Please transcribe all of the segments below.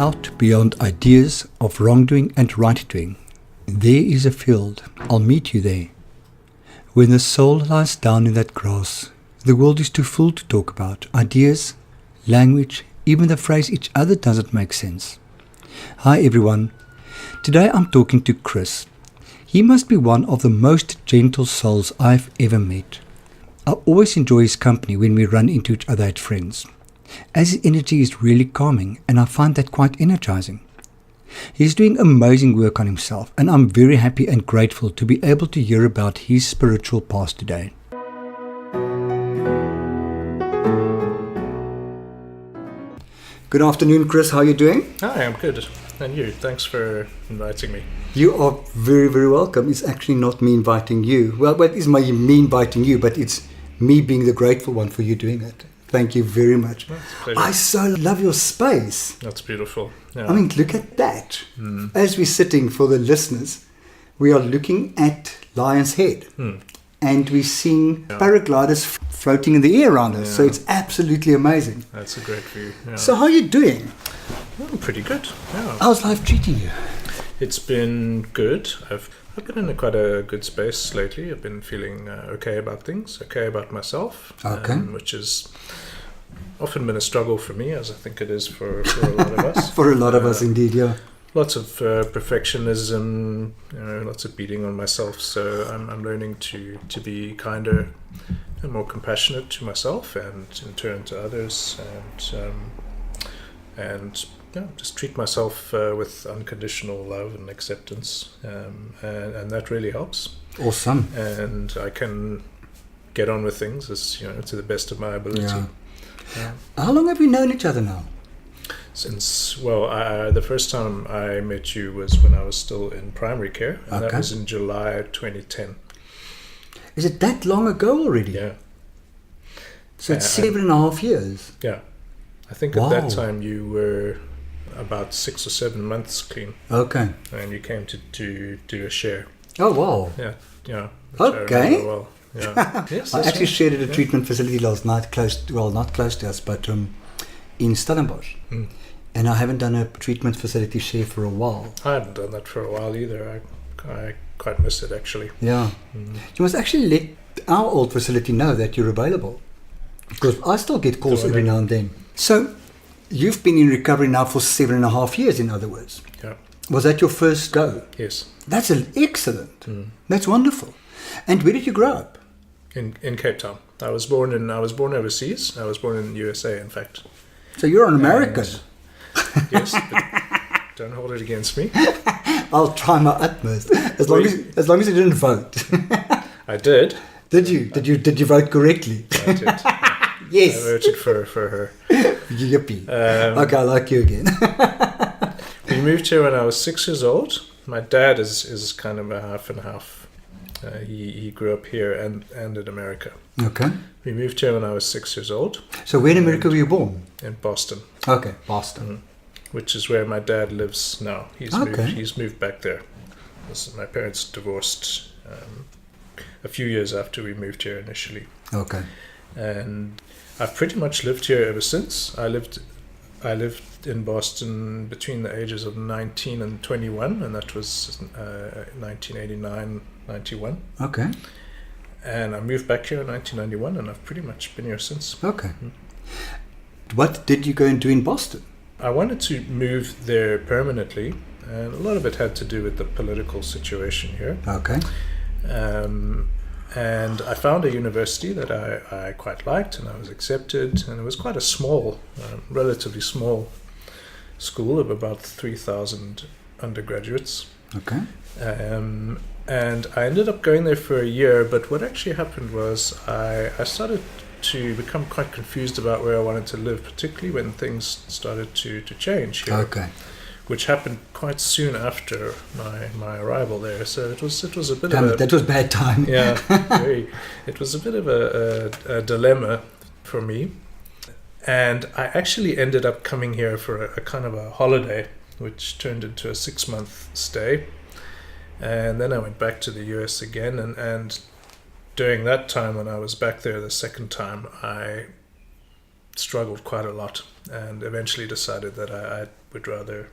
out beyond ideas of wrongdoing and right-doing, there is a field. I'll meet you there. When the soul lies down in that grass, the world is too full to talk about. Ideas, language, even the phrase each other doesn't make sense. Hi everyone. Today I'm talking to Chris. He must be one of the most gentle souls I've ever met. I always enjoy his company when we run into each other at Friends, as his energy is really calming and I find that quite energizing. He's doing amazing work on himself and I'm very happy and grateful to be able to hear about his spiritual past today. Good afternoon, Chris. How are you doing? Hi, I'm good. And you? Thanks for inviting me. You are very, very welcome. It's actually not me inviting you. Well, it is me inviting you, but it's me being the grateful one for you doing it. Thank you very much. I so love your space. That's beautiful. Yeah. I mean, look at that. As we're sitting, for the listeners, we are looking at Lion's Head. And we're seeing paragliders floating in the air around us. So it's absolutely amazing. That's a great view. Yeah. So how are you doing? Well, pretty good. Yeah. How's life treating you? It's been good. I've been in quite a good space lately. I've been feeling okay about things, okay about myself, which has often been a struggle for me, as I think it is for a lot of us. For a lot of us, indeed, yeah. Lots of perfectionism, lots of beating on myself. So I'm learning to be kinder and more compassionate to myself and in turn to others, and just treat myself with unconditional love and acceptance, and that really helps. Awesome. And I can get on with things as to the best of my ability. Yeah. How long have you known each other now? Since the first time I met you was when I was still in primary care, and that was in July 2010. Is it that long ago already? Yeah. So it's 7.5 years. Yeah. I think at that time you were about 6 or 7 months clean. Okay. And you came to do a share. Oh, wow. Yeah. Okay. I remember well. Yeah. Yes, I actually shared at a treatment facility last night, not close to us, but in Stellenbosch. And I haven't done a treatment facility share for a while. I haven't done that for a while either. I quite miss it, actually. Yeah. You must actually let our old facility know that you're available, because I still get calls every now and then. So you've been in recovery now for 7.5 years, in other words. Yeah. Was that your first go? Yes. That's excellent. That's wonderful. And where did you grow up? In Cape Town. I was born overseas. I was born in the USA, in fact. So you're an American. Yes, but don't hold it against me. I'll try my utmost. As long as you didn't vote. I did. Did you? Did you vote correctly? I did. Yes. I voted for her. Yippee. Okay, I like you again. We moved here when I was 6 years old. My dad is kind of a half and half. He grew up here and in America. Okay. We moved here when I was 6 years old. So where in America were you born? In Boston. Okay, Boston. Which is where my dad lives now. He's moved back there. My parents divorced a few years after we moved here initially. Okay. And I've pretty much lived here ever since. I lived in Boston between the ages of 19 and 21, and that was 1989, 91. Okay. And I moved back here in 1991, and I've pretty much been here since. Okay. What did you go and do in Boston? I wanted to move there permanently, and a lot of it had to do with the political situation here. Okay. And I found a university that I quite liked, and I was accepted, and it was quite a small, relatively small school of about 3,000 undergraduates. Okay. And I ended up going there for a year, but what actually happened was I started to become quite confused about where I wanted to live, particularly when things started to change here. Okay. Which happened quite soon after my arrival there. So it was a bit of a... That was bad time. Yeah, it was a bit of a dilemma for me. And I actually ended up coming here for a kind of a holiday, which turned into a 6-month stay. And then I went back to the US again. And during that time, when I was back there the second time, I struggled quite a lot and eventually decided that I would rather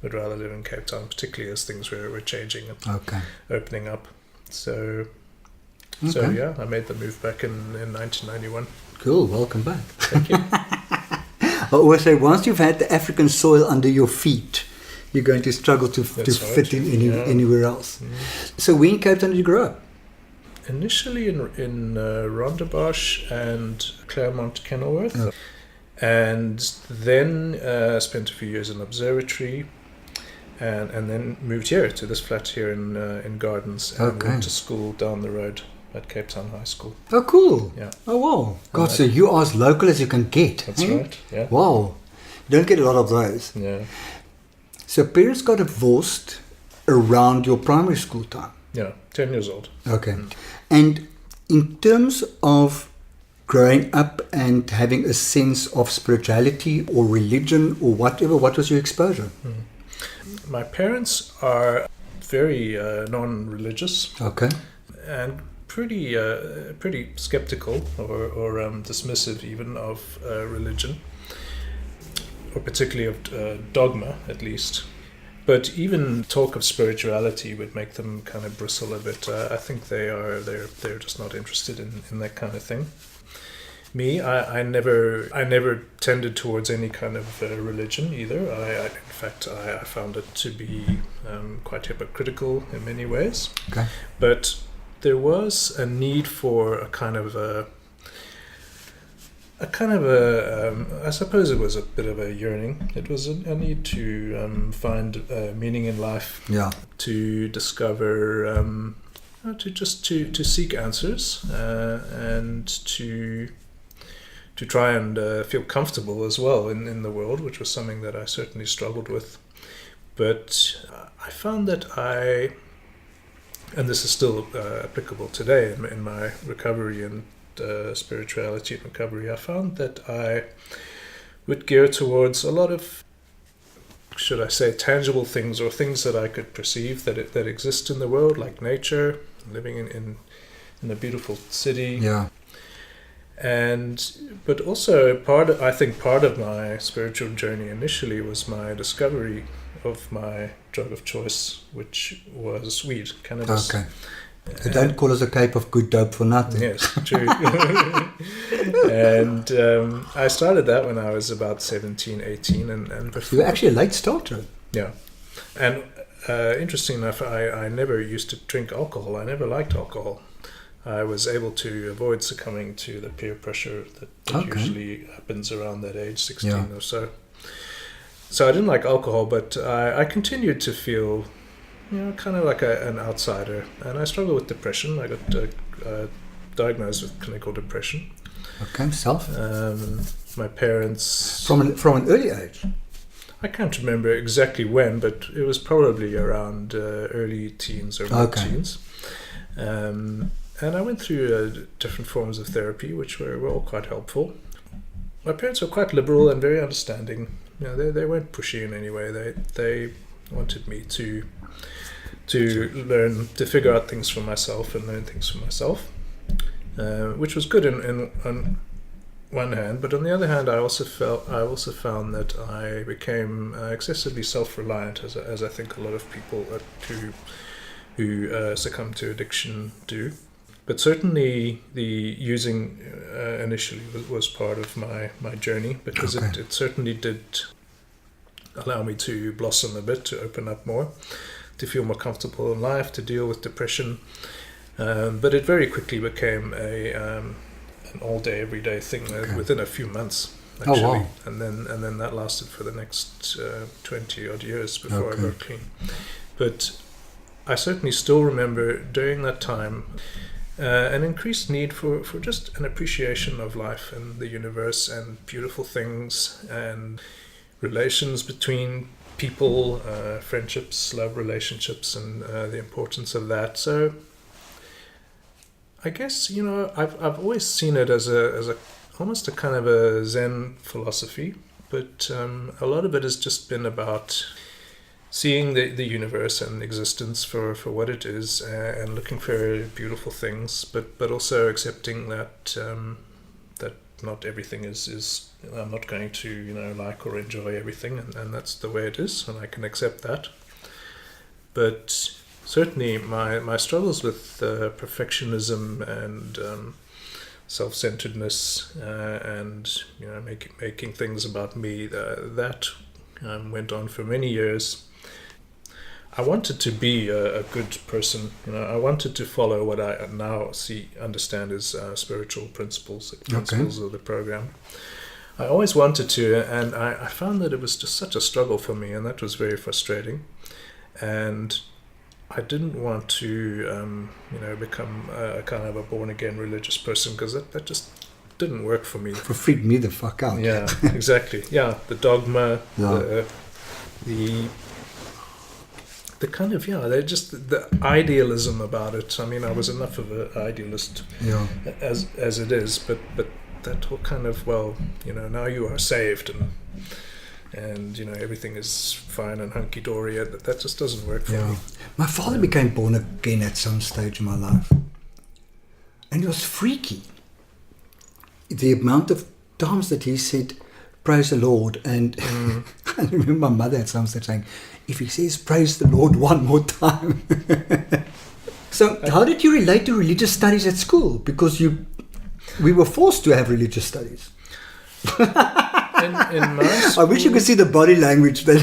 live in Cape Town, particularly as things were changing and opening up. So yeah, I made the move back in 1991. Cool, welcome back. Thank you. I always say, once you've had the African soil under your feet, you're going to struggle to fit in anywhere else. So where in Cape Town did you grow up? Initially in Rondebosch and Claremont, Kenilworth, and then spent a few years in Observatory, and then moved here to this flat here in Gardens, and went to school down the road at Cape Town High School. Oh, cool. Yeah. Oh, wow. God, so you are as local as you can get. That's right, yeah. Wow. You don't get a lot of those. Yeah. So parents got divorced around your primary school time? Yeah, 10 years old. Okay. And in terms of growing up and having a sense of spirituality or religion or whatever, what was your exposure? My parents are very non-religious. Okay. And pretty skeptical or dismissive even of religion, or particularly of dogma, at least. But even talk of spirituality would make them kind of bristle a bit. I think they're just not interested in that kind of thing. Me, I never tended towards any kind of religion either. In fact, I found it to be quite hypocritical in many ways. Okay. But there was a need for a kind of I suppose it was a bit of a yearning. It was a need to find meaning in life. Yeah. To discover, to seek answers, and to try and feel comfortable as well in the world, which was something that I certainly struggled with. But I found that and this is still applicable today in my recovery and spirituality and recovery, I found that I would gear towards a lot of, should I say, tangible things, or things that I could perceive that exist in the world, like nature, living in a beautiful city. Yeah. But also part of my spiritual journey initially was my discovery of my drug of choice, which was weed, cannabis. Okay. They don't call us a Cape of good dope for nothing. Yes, true. And I started that when I was about 17, 18. And before, You were actually a late starter. Yeah. And interesting enough, I never used to drink alcohol. I never liked alcohol. I was able to avoid succumbing to the peer pressure that usually happens around that age, 16 or so. So I didn't like alcohol, but I continued to feel, kind of like an outsider. And I struggled with depression. I got diagnosed with clinical depression. Okay, self. My parents... From an early age? I can't remember exactly when, but it was probably around early teens or mid-teens. And I went through different forms of therapy, which were all quite helpful. My parents were quite liberal and very understanding. They weren't pushy in any way. They wanted me to learn, to figure out things for myself and learn things for myself, which was good on one hand. But on the other hand, I also found that I became excessively self-reliant, as I think a lot of people who succumb to addiction do. But certainly the using initially was part of my journey, because it certainly did allow me to blossom a bit, to open up more, to feel more comfortable in life, to deal with depression. But it very quickly became an all-day, everyday thing within a few months, actually. Oh, wow. And then that lasted for the next 20-odd years before I got clean. But I certainly still remember during that time an increased need for just an appreciation of life and the universe and beautiful things and relations between people, friendships, love relationships, and the importance of that. So I guess, I've always seen it as a almost a kind of a Zen philosophy, but a lot of it has just been about seeing the universe and existence for what it is, and looking for beautiful things, but also accepting that not everything is I'm not going to like or enjoy everything, and that's the way it is, and I can accept that. But certainly my struggles with perfectionism and self-centeredness and making things about me, that went on for many years. I wanted to be a good person. I wanted to follow what I now understand as spiritual principles of the program. I always wanted to, and I found that it was just such a struggle for me, and that was very frustrating. And I didn't want to, become a kind of a born-again religious person, because that just didn't work for me. It freaked me the fuck out. Yeah, exactly. Yeah, the dogma, the kind of, they're just the idealism about it. I mean, I was enough of an idealist as it is, but that whole kind of, now you are saved and everything is fine and hunky-dory. That just doesn't work for me. My father became born again at some stage in my life, and it was freaky. The amount of times that he said, "Praise the Lord," and I remember my mother at some stage saying, "If he says praise the Lord one more time." So how did you relate to religious studies at school? Because we were forced to have religious studies. In my school, I wish you could see the body language. That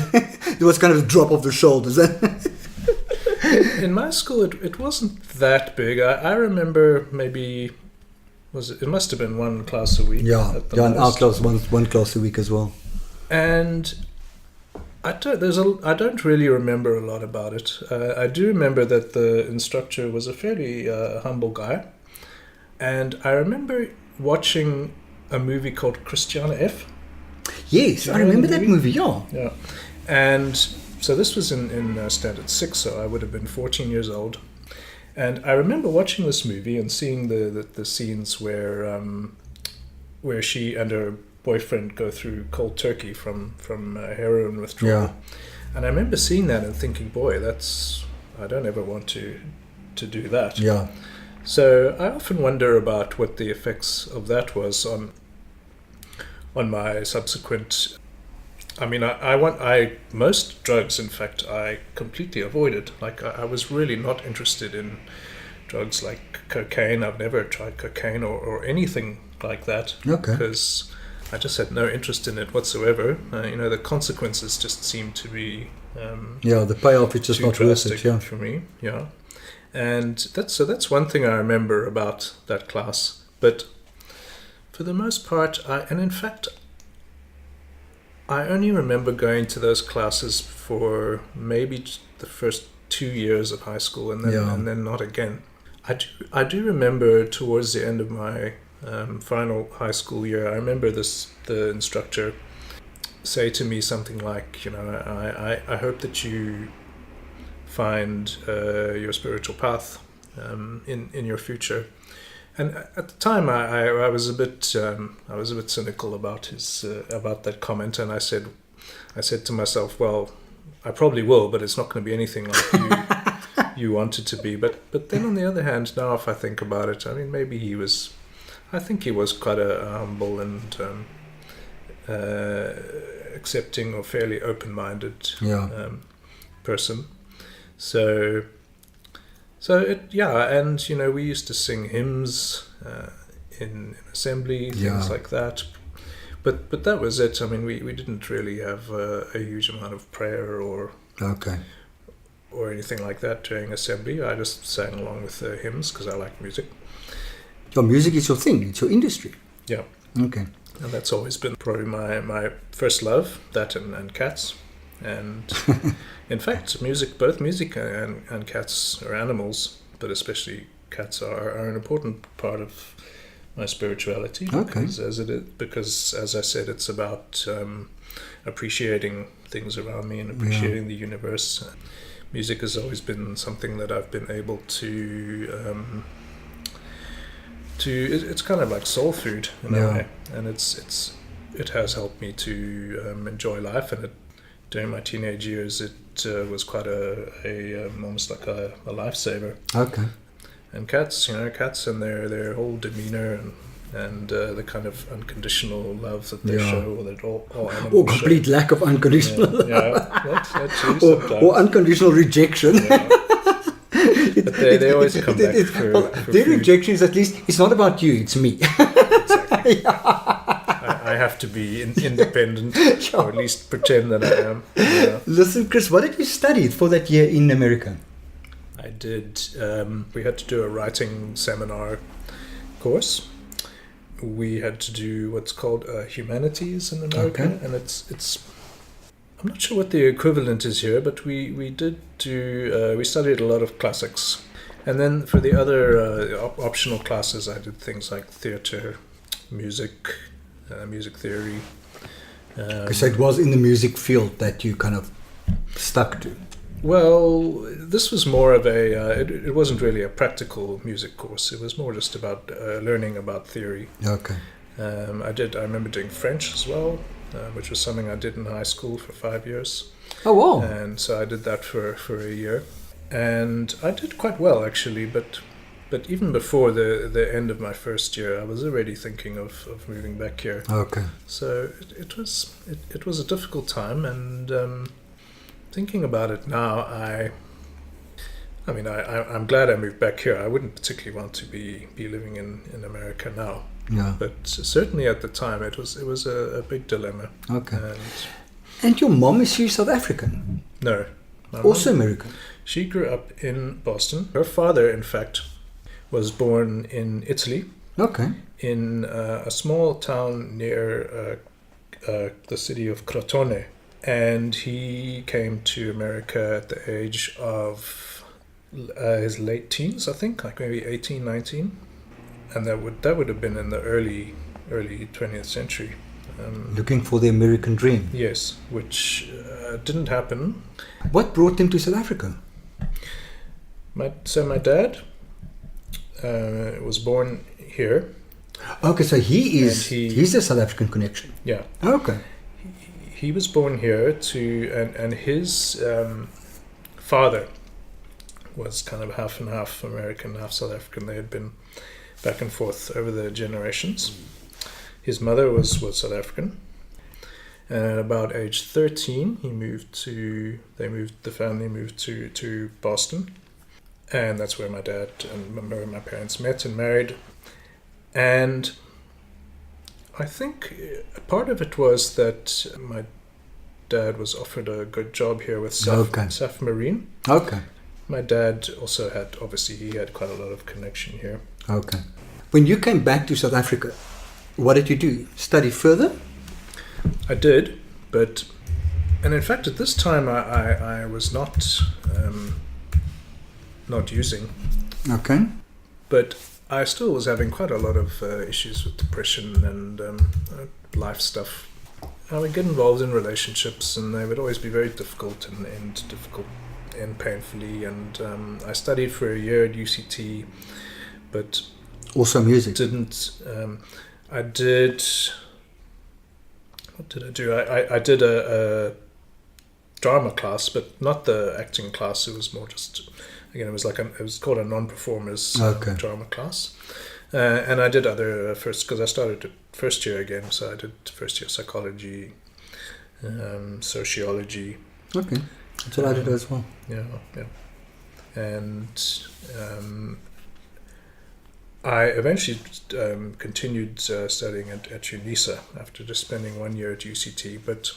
there was kind of a drop of the shoulders. in my school, it wasn't that big. I remember maybe, it must have been one class a week. Yeah, and our class one class a week as well. And I don't really remember a lot about it. I do remember that the instructor was a fairly humble guy, and I remember watching a movie called Christiana F. Yes, I remember that movie. Yeah, and so this was in Standard 6, so I would have been 14 years old, and I remember watching this movie and seeing the scenes where she and her boyfriend go through cold turkey from heroin withdrawal. And I remember seeing that and thinking, boy, I don't ever want to do that. So I often wonder about what the effects of that was on my subsequent. I mean, most drugs, in fact, I completely avoided. Like, I was really not interested in drugs like cocaine. I've never tried cocaine or anything like that. Okay. Because I just had no interest in it whatsoever. The consequences just seemed to be the payoff is just not worth it. For me. Yeah, and that's one thing I remember about that class. But for the most part, and in fact, I only remember going to those classes for maybe the first 2 years of high school, and then not again. I do remember towards the end of my final high school year, I remember the instructor say to me something like, I hope that you find your spiritual path in your future. And at the time, I was a bit cynical about about that comment, and I said to myself, well, I probably will, but it's not going to be anything like you want it to be. But then on the other hand, now if I think about it, I mean, maybe I think he was quite a humble and accepting or fairly open-minded person. So and we used to sing hymns in assembly, things like that. But that was it. I mean, we didn't really have a huge amount of prayer or anything like that during assembly. I just sang along with the hymns because I like music. Your music is your thing. It's your industry. Yeah. Okay. And that's always been probably my first love, that and cats. And in fact, both music and cats are animals, but especially cats are an important part of my spirituality. Okay. Because as I said, it's about appreciating things around me and appreciating the universe. Music has always been something that I've been able to it's kind of like soul food in a way, and it has helped me to enjoy life. And during my teenage years, it was quite a almost like a lifesaver. Okay. And cats and their whole demeanor and and the kind of unconditional love that they Yeah. show, or that all Or animals complete lack of unconditional show. That too, or sometimes. unconditional rejection. Yeah. But they always come back for their food. rejection is, at least, it's not about you, it's me. Exactly. I have to be independent, or at least pretend that I am. Yeah. Listen, Chris, what did you study for that year in America? I did. We had to do a writing seminar course. We had to do what's called humanities in America, Okay. and it's. I'm not sure what the equivalent is here, but we did do. We studied a lot of classics, and then for the other optional classes, I did things like theatre, music, music theory. So it was in the music field that you kind of stuck to. Well, this was more of a. It wasn't really a practical music course. It was more just about learning about theory. Okay. I remember doing French as well, which was something I did in high school for 5 years. Oh, wow. And so I did that for a year, and I did quite well actually. But even before the end of my first year, I was already thinking of moving back here. Okay. So it was a difficult time, and thinking about it now, I'm glad I moved back here. I wouldn't particularly want to be living in America now. Yeah. But certainly at the time, it was a big dilemma. Okay. And And your mom, is she South African? no, my Also mom, American? she grew up in Boston. Her father, in fact, was born in Italy, Okay. in a small town near the city of Crotone. And he came to America at the age of his late teens, I think, like maybe 18, 19. And that would have been in the early 20th century. Looking for the American dream. Yes, which didn't happen. What brought them to South Africa? My dad was born here. Okay, so he's a South African connection. Yeah, Okay. he was born here and his father was kind of half and half American, half South African. They had been back and forth over the generations. His mother was South African, and at about age 13, the family moved to Boston, and that's where my dad and my parents met and married. And I think part of it was that my dad was offered a good job here with SAF Marine. Okay. My dad also he had quite a lot of connection here. Okay. When you came back to South Africa, what did you do? Study further? I did, and in fact at this time I was not using. Okay. But I still was having quite a lot of issues with depression and life stuff. I would get involved in relationships, and they would always be very difficult and end painfully. And I studied for a year at UCT, but also music. I did. What did I do? I did a drama class, but not the acting class. It was more just. Again, it was called a non-performers drama class, and I did other because I started first year again, so I did first year psychology, sociology. Okay, that's what I did as well. Yeah, and I eventually continued studying at UNISA after just spending 1 year at UCT, but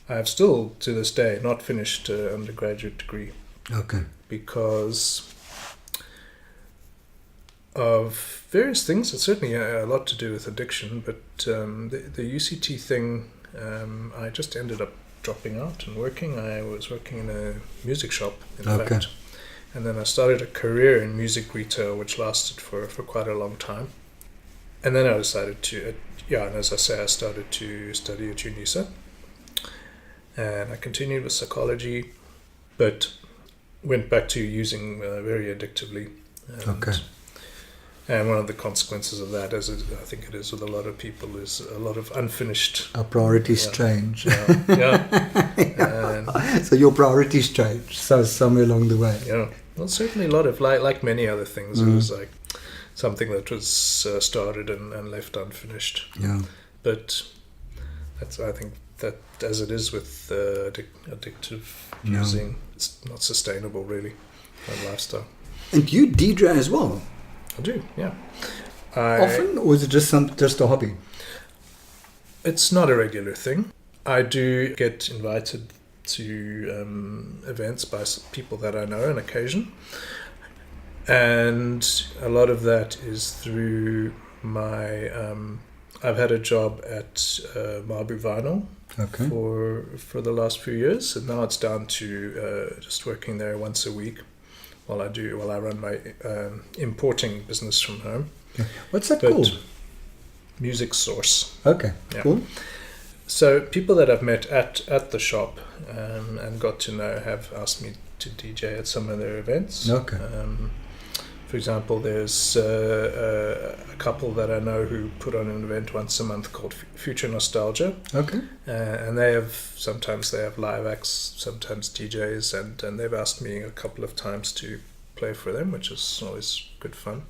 I have still to this day not finished an undergraduate degree. Okay. Because of various things. It's certainly a lot to do with addiction, but the UCT thing, I just ended up dropping out and working. I was working in a music shop, in fact. And then I started a career in music retail, which lasted for quite a long time. And then I decided and as I say, I started to study at UNISA. And I continued with psychology, but went back to using very addictively. And one of the consequences of that, as I think it is with a lot of people, is a lot of unfinished... Our priorities change. Yeah. So your priorities change somewhere along the way. Yeah. Well, certainly a lot of, like many other things, it was like something that was started and left unfinished. Yeah. But I think that as it is with addictive Yeah. using, it's not sustainable really, that lifestyle. And you DJ as well? I do, yeah. Often, or is it just a hobby? It's not a regular thing. I do get invited to events by people that I know on occasion. And a lot of that is through my... I've had a job at Mabu Vinyl for the last few years, and now it's down to just working there once a week while I run my importing business from home. Okay. What's that called? Music Source. Okay, yeah. Cool. So people that I've met at the shop and got to know have asked me to DJ at some of their events. Okay. For example, there's a couple that I know who put on an event once a month called Future Nostalgia. Okay. And sometimes they have live acts, sometimes DJs, and they've asked me a couple of times to play for them, which is always good fun.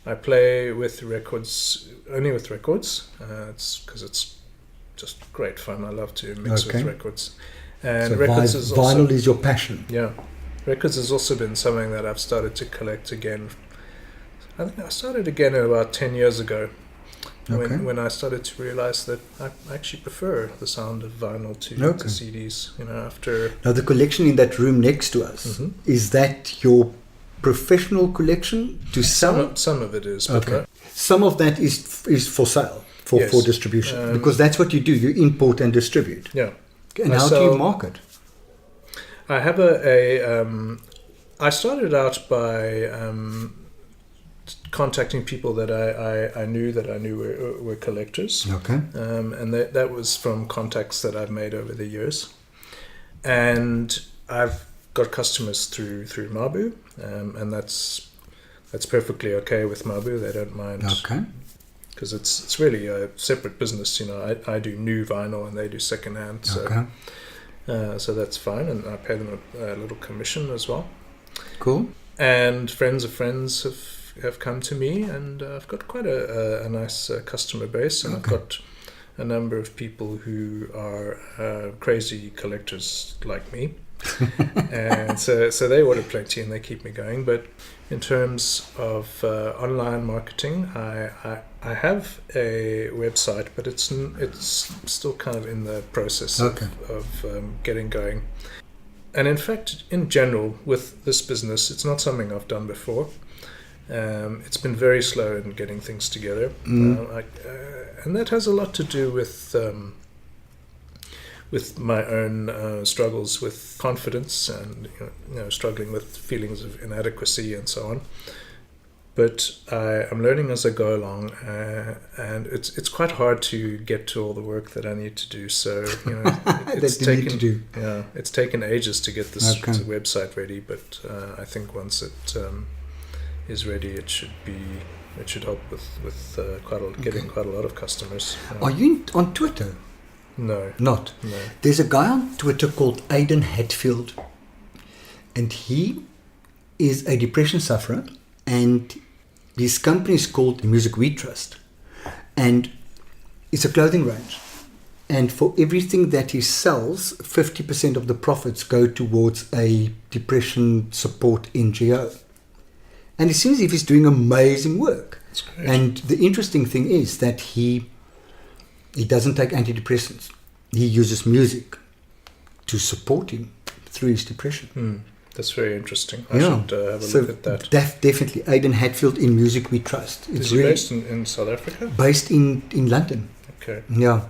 I play with records, only with records. It's because it's just great fun. I love to mix with records. And so records is also, vinyl is your passion. Yeah. Records has also been something that I've started to collect again. I think I started again about 10 years ago when I started to realize that I actually prefer the sound of vinyl to CDs. After... Now, the collection in that room next to us, is that your professional collection to sell? Some of it is. But no. Some of that is for sale, for distribution, because that's what you do. You import and distribute. Yeah. And how do you market? I have I started out by contacting people that I knew were collectors. Okay. And that was from contacts that I've made over the years. And I've got customers through Mabu, and that's perfectly okay with Mabu. They don't mind. Okay. Because it's really a separate business. I do new vinyl and they do secondhand. So. Okay. So that's fine, and I pay them a little commission as well. Cool. And friends of friends have come to me, and I've got quite a nice customer base, and I've got a number of people who are crazy collectors like me, and so they order plenty and they keep me going. But in terms of online marketing, I have a website, but it's still kind of in the process of getting going. And in fact, in general, with this business, it's not something I've done before. It's been very slow in getting things together, and that has a lot to do with my own struggles with confidence and struggling with feelings of inadequacy and so on. But I'm learning as I go along, and it's quite hard to get to all the work that I need to do. So it's taken ages to get this website ready. But I think once it is ready, it should help with getting quite a lot of customers. Are you on Twitter? No. Not? No. There's a guy on Twitter called Aidan Hatfield, and he is a depression sufferer, and his company is called Music We Trust, and it's a clothing range, and for everything that he sells, 50% of the profits go towards a depression support NGO. And it seems as if he's doing amazing work. That's great. And the interesting thing is that he doesn't take antidepressants. He uses music to support him through his depression. That's very interesting. I should have a look at that. Definitely. Aidan Hatfield in Music We Trust. Is he based in South Africa? Based in London. Okay. Yeah.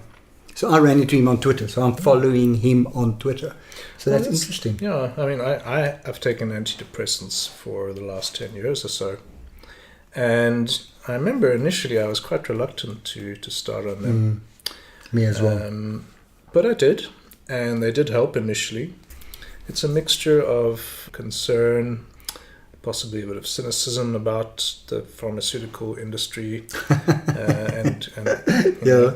So I ran into him on Twitter. So I'm following him on Twitter. So that's interesting. Yeah. I mean, I've taken antidepressants for the last 10 years or so. And I remember initially I was quite reluctant to start on them. Me as well. But I did. And they did help initially. It's a mixture of concern, possibly a bit of cynicism about the pharmaceutical industry, and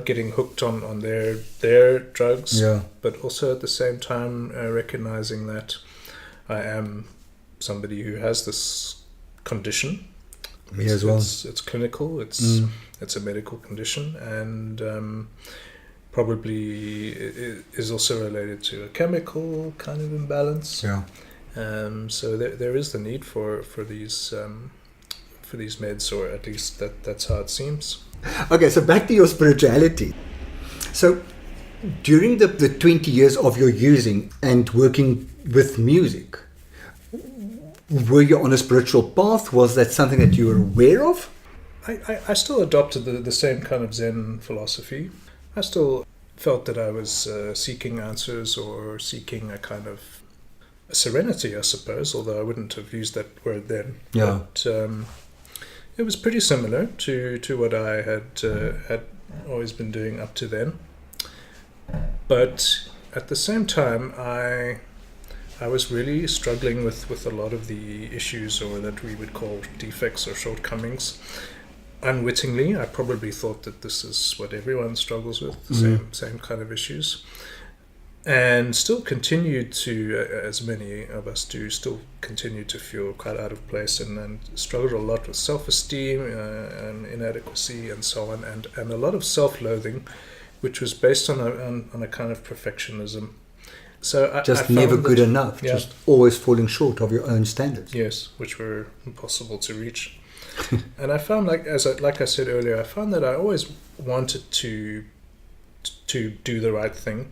getting hooked on their drugs, but also at the same time recognizing that I am somebody who has this condition, Me as well. It's clinical. It's a medical condition, and probably is also related to a chemical kind of imbalance. Yeah. So there is the need for these meds, or at least that's how it seems. Okay, so back to your spirituality. So during the 20 years of your using and working with music, were you on a spiritual path? Was that something that you were aware of? I still adopted the same kind of Zen philosophy. I still felt that I was seeking answers, or seeking a kind of serenity, I suppose, although I wouldn't have used that word then. Yeah. But it was pretty similar to what I had always been doing up to then. But at the same time, I was really struggling with a lot of the issues, or that we would call defects or shortcomings. Unwittingly, I probably thought that this is what everyone struggles with, the same kind of issues. And still continued to, as many of us do, still continue to feel quite out of place, and struggled a lot with self-esteem and inadequacy and so on, and a lot of self-loathing, which was based on a kind of perfectionism. So I Just found never that- good enough, Yeah. just always falling short of your own standards. Yes, which were impossible to reach. And I found, like I said earlier, I found that I always wanted to do the right thing.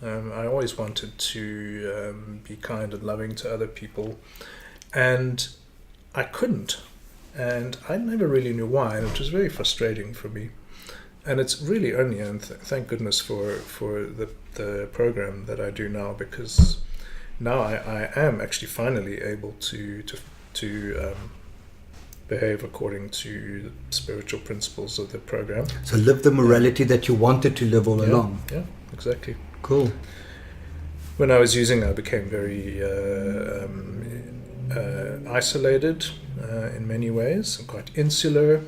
I always wanted to be kind and loving to other people, and I couldn't. And I never really knew why, and it was very frustrating for me. And it's really only, and thank goodness for the program that I do now, because now I am actually finally able to behave according to the spiritual principles of the program. So live the morality that you wanted to live all along. Yeah, exactly. Cool. When I was using, I became very isolated in many ways, and quite insular.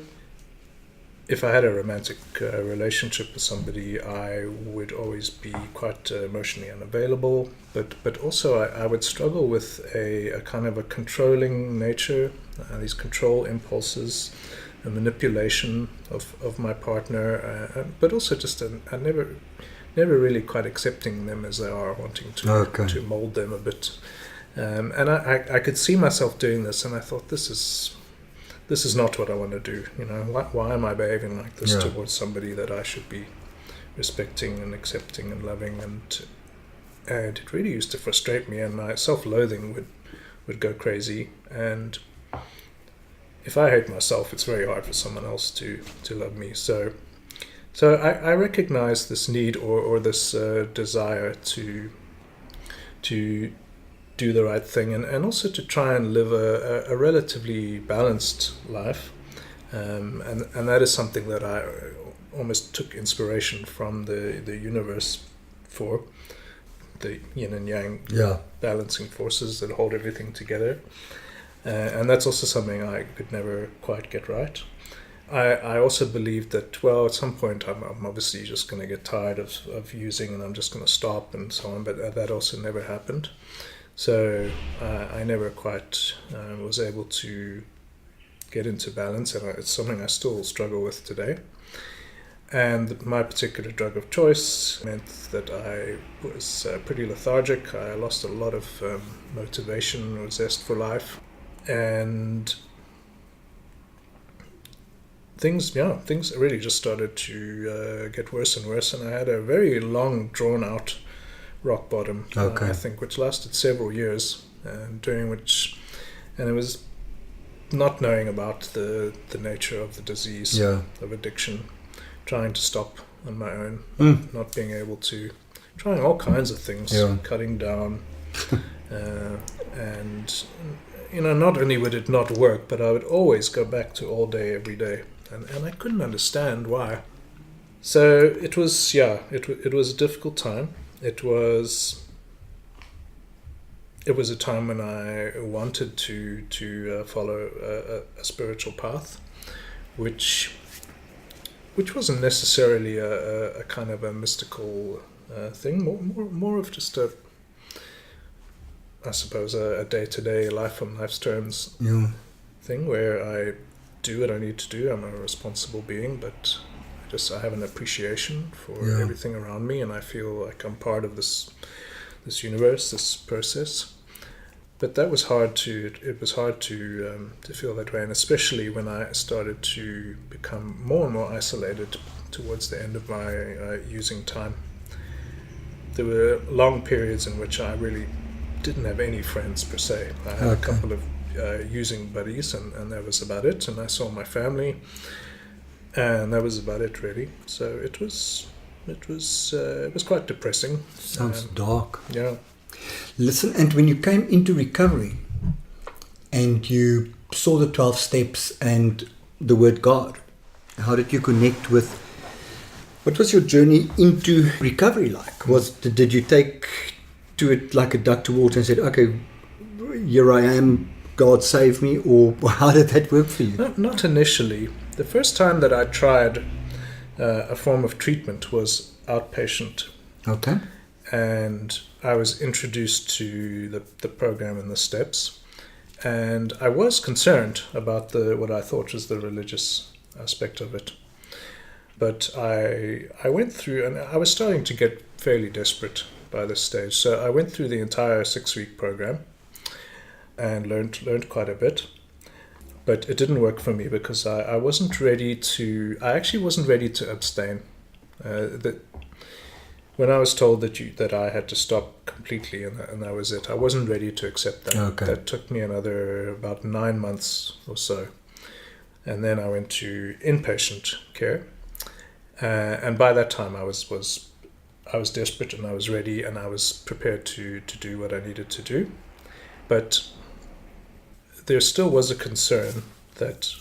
If I had a romantic relationship with somebody, I would always be quite emotionally unavailable. But also I would struggle with a kind of a controlling nature, these control impulses, a manipulation of my partner, but also just I never really quite accepting them as they are, wanting to mold them a bit. And I could see myself doing this, and I thought, this is not what I want to do. Why am I behaving like this towards somebody that I should be respecting and accepting and loving? And it really used to frustrate me, and my self-loathing would go crazy. And if I hate myself, it's very hard for someone else to love me. So I recognize this need or this desire to do the right thing, and also to try and live a relatively balanced life. And that is something that I almost took inspiration from the universe for, the yin and yang balancing forces that hold everything together. And that's also something I could never quite get right. I also believed that, well, at some point I'm obviously just going to get tired of using, and I'm just going to stop and so on, but that also never happened. So I never quite was able to get into balance, and it's something I still struggle with today. And my particular drug of choice meant that I was pretty lethargic. I lost a lot of motivation or zest for life, and things really just started to get worse and worse. And I had a very long, drawn-out rock bottom, I think, which lasted several years, during which, and it was not knowing about the nature of the disease of addiction, trying to stop on my own, not being able to, trying all kinds of things, cutting down, and not only would it not work, but I would always go back to all day, every day, and I couldn't understand why. So it was it was a difficult time. It was a time when I wanted to follow a spiritual path, which wasn't necessarily a kind of a mystical thing, more of just a day-to-day life on life's terms thing, where I do what I need to do. I'm a responsible being, but I have an appreciation for everything around me, and I feel like I'm part of this universe, this process. But that was hard to. It was hard to feel that way, and especially when I started to become more and more isolated towards the end of my using time. There were long periods in which I really didn't have any friends per se. I had a couple of using buddies, and that was about it. And I saw my family, and that was about it really. So it was quite depressing. Sounds dark. Yeah. Listen, and when you came into recovery and you saw the 12 steps and the word God, how did you connect with, what was your journey into recovery like? Did you take to it like a duck to water and said, okay, here I am, God save me, or how did that work for you? Not initially. The first time that I tried a form of treatment was outpatient. Okay. And I was introduced to the program and the steps, and I was concerned about what I thought was the religious aspect of it. But I went through, and I was starting to get fairly desperate by this stage. So I went through the entire 6-week program and learned quite a bit. But it didn't work for me because I wasn't ready to. I actually wasn't ready to abstain. When I was told that I had to stop completely and that was it, I wasn't ready to accept that. Okay. That took me another about 9 months or so. And then I went to inpatient care. And by that time I was desperate, and I was ready, and I was prepared to do what I needed to do. But there still was a concern that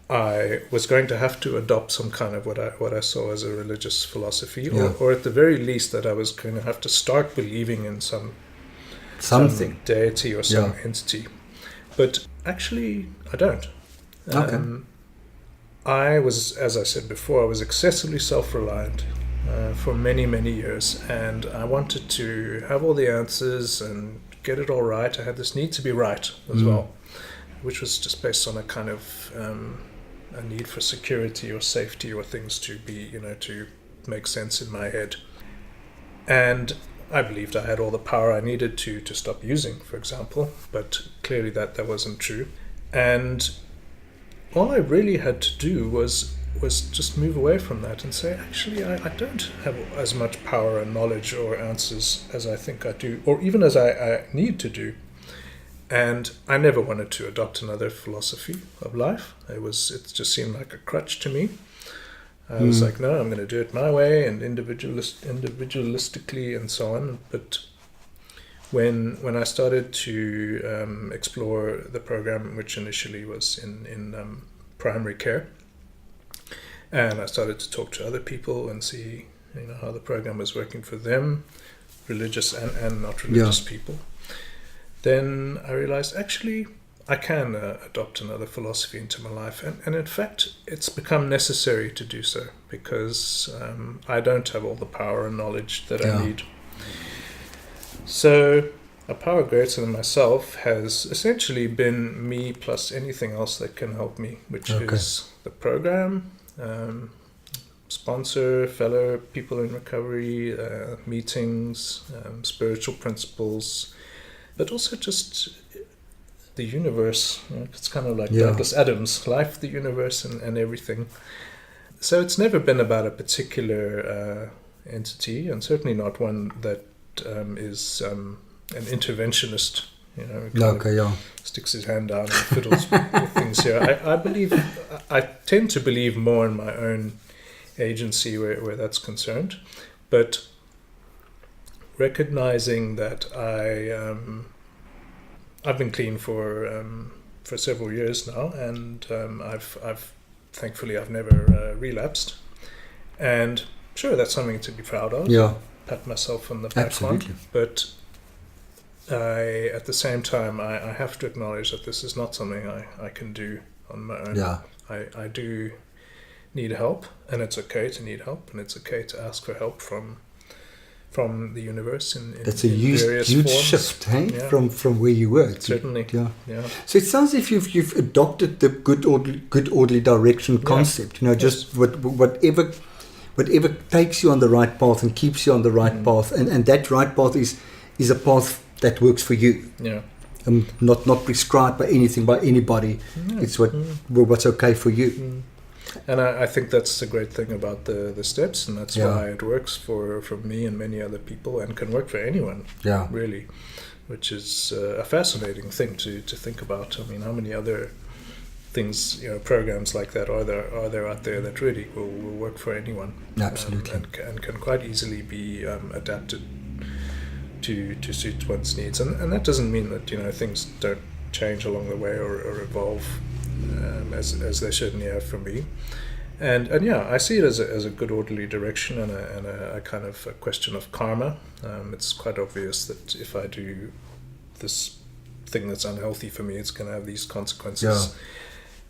I was going to have to adopt some kind of what I saw as a religious philosophy, or at the very least that I was going to have to start believing in something, some deity or some entity. But actually, I don't. Okay. I was, as I said before, I was excessively self-reliant for many, many years, and I wanted to have all the answers and get it all right. I had this need to be right as well, which was just based on a kind of a need for security or safety or things to be, to make sense in my head. And I believed I had all the power I needed to stop using, for example, but clearly that wasn't true. And all I really had to do was just move away from that and say, actually, I don't have as much power and knowledge or answers as I think I do, or even as I need to do. And I never wanted to adopt another philosophy of life. It just seemed like a crutch to me. I was like, no, I'm going to do it my way and individualistically and so on. But when I started to explore the program, which initially was in primary care, and I started to talk to other people and see how the program was working for them, religious and not religious people, then I realized actually I can adopt another philosophy into my life, and in fact it's become necessary to do so because I don't have all the power and knowledge that I need. So a power greater than myself has essentially been me plus anything else that can help me, which is the program, sponsor, fellow people in recovery, meetings, spiritual principles, but also just the universe. It's kind of like Douglas Adams, life, the universe, and everything. So it's never been about a particular entity, and certainly not one that is an interventionist, sticks his hand down and fiddles with things here. I tend to believe more in my own agency where that's concerned, but recognizing that I've been clean for several years now, and I've thankfully I've never relapsed, and sure, that's something to be proud of. Pat myself on the back on, but at the same time I have to acknowledge that this is not something I can do on my own. I do need help, and it's okay to need help, and it's okay to ask for help from from the universe in That's a in huge various forms. shift, hey? Yeah. From where you were. Certainly. Yeah. Yeah. So it sounds as if you've adopted the good orderly direction concept. You know, just whatever takes you on the right path and keeps you on the right path, and that right path is a path that works for you. Yeah. Not prescribed by anything, by anybody. Yeah. It's what's okay for you. And I think that's the great thing about the steps, and that's why it works for me and many other people, and can work for anyone, really, which is a fascinating thing to think about. I mean, how many other things, programs like that are there out there that really will work for anyone? Absolutely. And can quite easily be adapted to suit one's needs. And that doesn't mean that, things don't change along the way or evolve, as they certainly have for me. And I see it as a good orderly direction and a kind of a question of karma. It's quite obvious that if I do this thing that's unhealthy for me, it's going to have these consequences.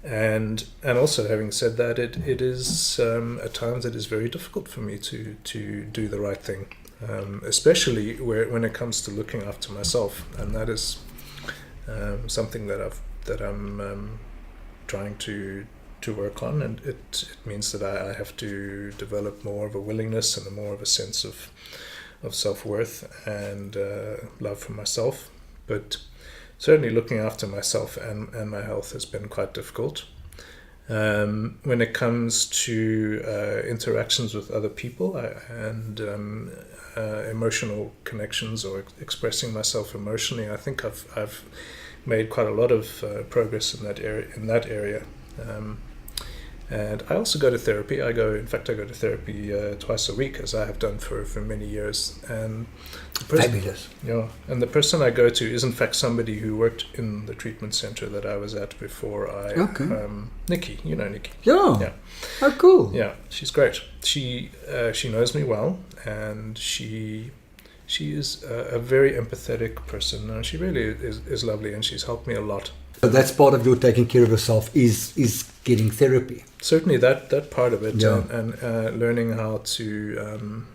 And also, having said that, it is at times it is very difficult for me to do the right thing, especially when it comes to looking after myself, and that is something that I'm trying to work on, and it means that I have to develop more of a willingness and more of a sense of self-worth and love for myself. But certainly looking after myself and my health has been quite difficult. When it comes to interactions with other people and emotional connections or expressing myself emotionally, I think I've made quite a lot of progress in that area. And I also go to therapy. I go to therapy twice a week, as I have done for many years. And Fabulous. Yeah, and the person I go to is in fact somebody who worked in the treatment center that I was at before I. Okay. Nikki, you know Nikki. Yeah. Yeah. Oh, cool. Yeah, she's great. She knows me well, and she is a very empathetic person. She really is lovely, and she's helped me a lot. So that's part of your taking care of yourself is getting therapy. Certainly that part of it, Yeah. and learning how to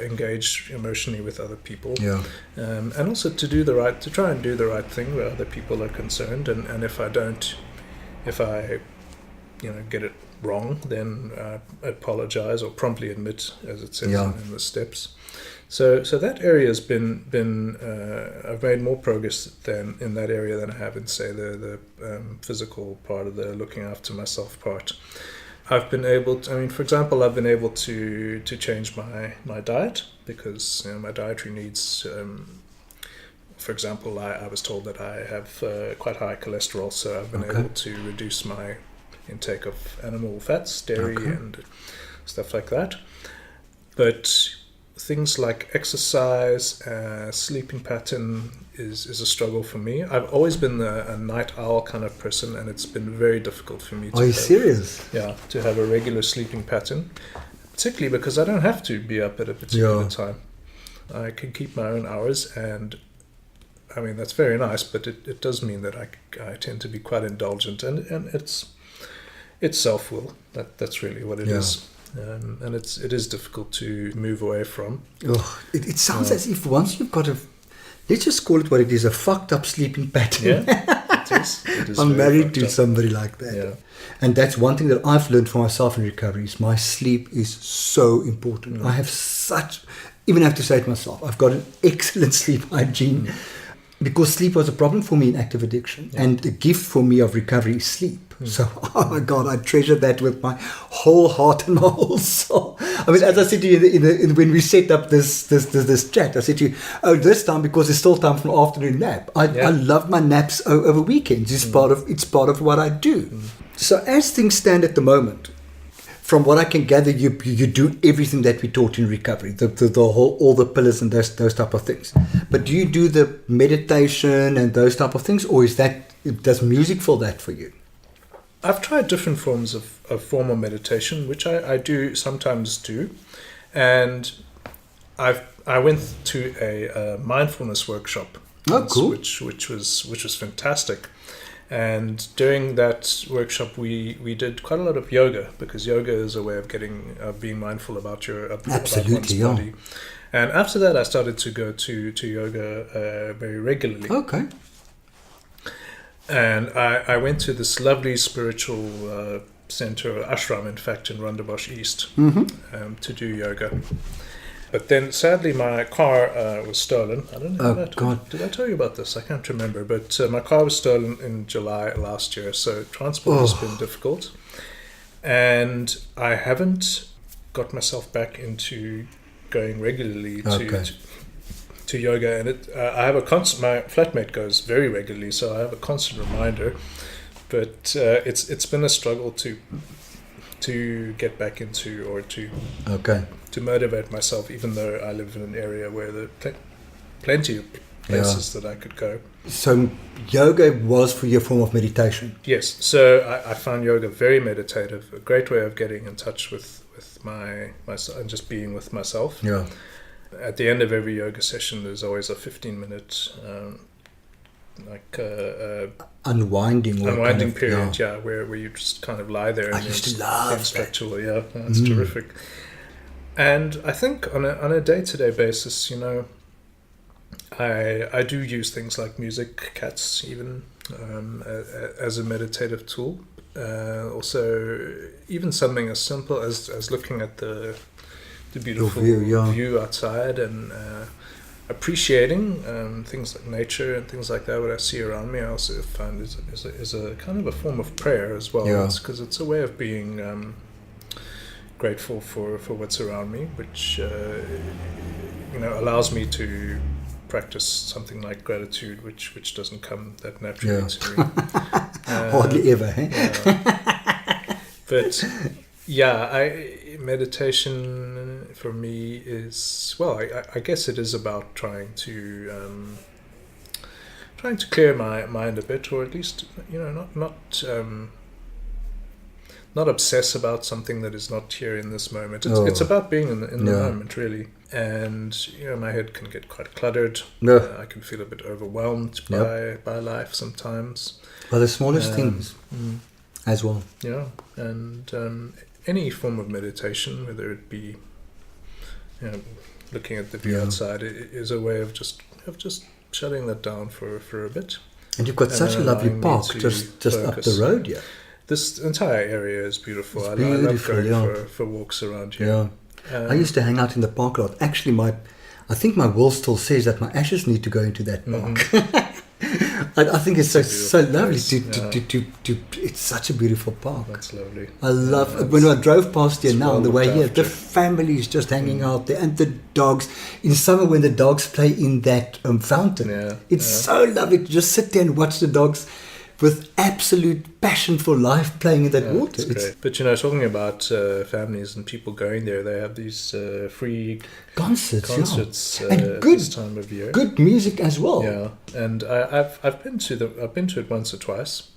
engage emotionally with other people, and also to try and do the right thing where other people are concerned, and if I get it wrong, then apologize or promptly admit, as it says in the steps. So that area has been I've made more progress than in that area than I have in, say, the physical part of the looking after myself part. I've been able to, for example, I've been able to change my diet because my dietary needs. For example, I was told that I have quite high cholesterol, so I've been able to reduce my intake of animal fats, dairy, and stuff like that. But things like exercise, sleeping pattern is a struggle for me. I've always been a night owl kind of person, and it's been very difficult for me to. Are you serious? Yeah, to have a regular sleeping pattern, particularly because I don't have to be up at a particular time. I can keep my own hours, and that's very nice, but it does mean that I tend to be quite indulgent, and it's self-will. That's really what it is. And it is difficult to move away from. Oh, it sounds as if once you've got let's just call it what it is, a fucked up sleeping pattern. Yeah, it is. I'm married to somebody like that. Yeah. And that's one thing that I've learned for myself in recovery is my sleep is so important. I have even have to say it myself, I've got an excellent sleep hygiene. Because sleep was a problem for me in active addiction, and the gift for me of recovery is sleep. So, oh my God, I treasure that with my whole heart and my whole soul. As I said to you when we set up this chat, I said to you, this time because it's still time for an afternoon nap. I love my naps over weekends. It's part of what I do. So, as things stand at the moment, from what I can gather, you do everything that we taught in recovery, the whole, all the pillars and those type of things. But do you do the meditation and those type of things, or does music fill that for you? I've tried different forms of formal meditation, which I do sometimes do, and I went to a mindfulness workshop. Oh, cool! Which was fantastic. And during that workshop, we did quite a lot of yoga, because yoga is a way of being mindful about one's body. And after that, I started to go to yoga very regularly. Okay. And I went to this lovely spiritual center, ashram, in fact, in Rondebosch East, to do yoga. But then, sadly, my car was stolen. I don't know. Did I tell you about this? I can't remember. But my car was stolen in July last year, so transport has been difficult. And I haven't got myself back into going regularly to yoga. And I have a constant. My flatmate goes very regularly, so I have a constant reminder. But it's been a struggle to get back into, or to motivate myself, even though I live in an area where there are plenty of places that I could go. So yoga was for your form of meditation? Yes. So I found yoga very meditative, a great way of getting in touch with myself and just being with myself. Yeah. At the end of every yoga session, there's always a 15-minute unwinding period, where you just kind of lie there. I used to love that. It's terrific. And I think on a day-to-day basis, you know, I do use things like music, cats even, as a meditative tool. Also, even something as simple as looking at the beautiful view outside and appreciating things like nature and things like that, what I see around me, I also find is a kind of a form of prayer as well. Because it's a way of being grateful for what's around me, which allows me to practice something like gratitude, which doesn't come that naturally to me. Hardly ever, eh? But meditation for me is, I guess it is about trying to clear my mind a bit, or at least not obsess about something that is not here in this moment. It's about being in the moment, really. And my head can get quite cluttered. I can feel a bit overwhelmed by life sometimes. By the smallest things as well. Yeah, and any form of meditation, whether it be looking at the view outside, it is a way of just shutting that down for a bit. And you've got such a lovely park just up the road, This entire area is beautiful. I love going for walks around here. I used to hang out in the park a lot. Actually, I think my will still says that my ashes need to go into that park. I think it's so lovely to it's such a beautiful park. That's lovely. I love when I drove past here now on the way here, the family is just hanging out there, and the dogs. In summer when the dogs play in that fountain, it's so lovely to just sit there and watch the dogs with absolute passion for life playing in that water. It's great. But talking about families and people going there, they have these free concerts and good, at this time of year. Good music as well. Yeah, and I've been to it once or twice,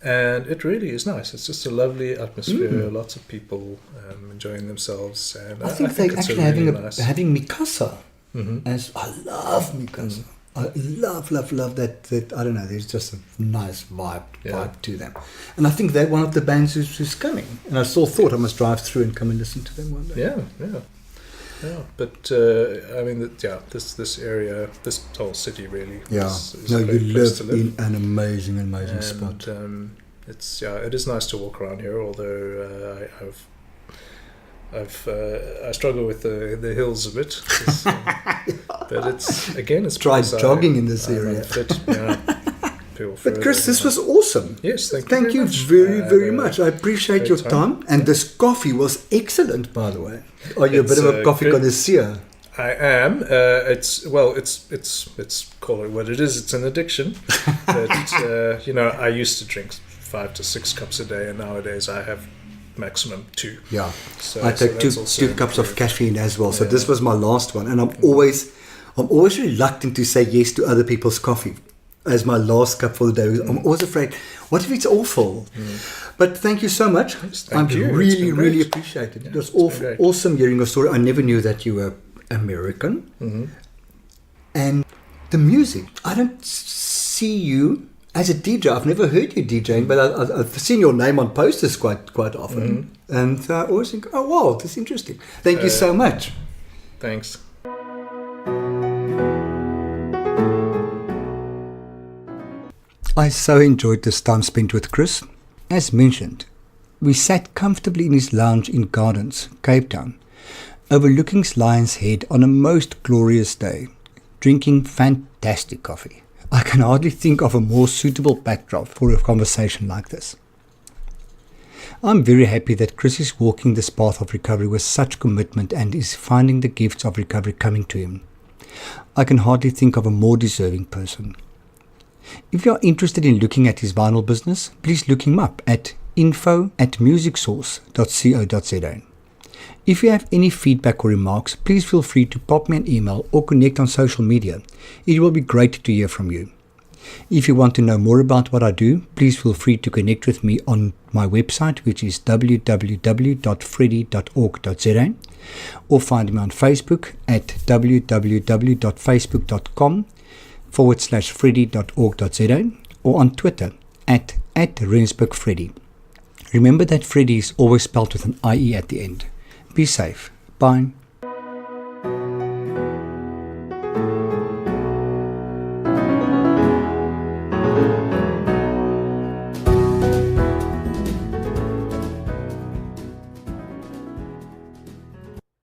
and it really is nice. It's just a lovely atmosphere. Lots of people enjoying themselves, and I think they're actually having Mikasa. As I love Mikasa. I love that. I don't know. There's just a nice vibe to them, and I think they're one of the bands who's coming. And I still thought I must drive through and come and listen to them one day. Yeah. But I mean, this area, this whole city, really. Is you live to live in an amazing spot. It is nice to walk around here. Although I struggle with the hills a bit, but it's tried jogging in this area. But Chris, this was awesome. Yes, thank you very much. I appreciate your time, and this coffee was excellent, by the way. Are you a bit of a coffee connoisseur? I am. It's call it what it is. It's an addiction. But I used to drink 5 to 6 cups a day, and nowadays I have maximum 2. Yeah, so I take two cups of caffeine as well. So this was my last one, and I'm always reluctant to say yes to other people's coffee as my last cup for the day. I'm always afraid, what if it's awful? But thank you so much. Yes, I really appreciate it. It was awesome hearing your story. I never knew that you were American. And the music, I don't see you as a DJ. I've never heard you DJing, but I've seen your name on posters quite often. And I always think, oh wow, this is interesting. Thank you so much. Thanks. I so enjoyed this time spent with Chris. As mentioned, we sat comfortably in his lounge in Gardens, Cape Town, overlooking Lion's Head on a most glorious day, drinking fantastic coffee. I can hardly think of a more suitable backdrop for a conversation like this. I'm very happy that Chris is walking this path of recovery with such commitment and is finding the gifts of recovery coming to him. I can hardly think of a more deserving person. If you are interested in looking at his vinyl business, please look him up at info@musicsource.co.za. If you have any feedback or remarks, please feel free to pop me an email or connect on social media. It will be great to hear from you. If you want to know more about what I do, please feel free to connect with me on my website, which is www.freddy.org.za, or find me on Facebook at www.facebook.com/freddy.org.za, or on Twitter at @RensburgFreddy. Remember that Freddy is always spelled with an IE at the end. Be safe. Bye.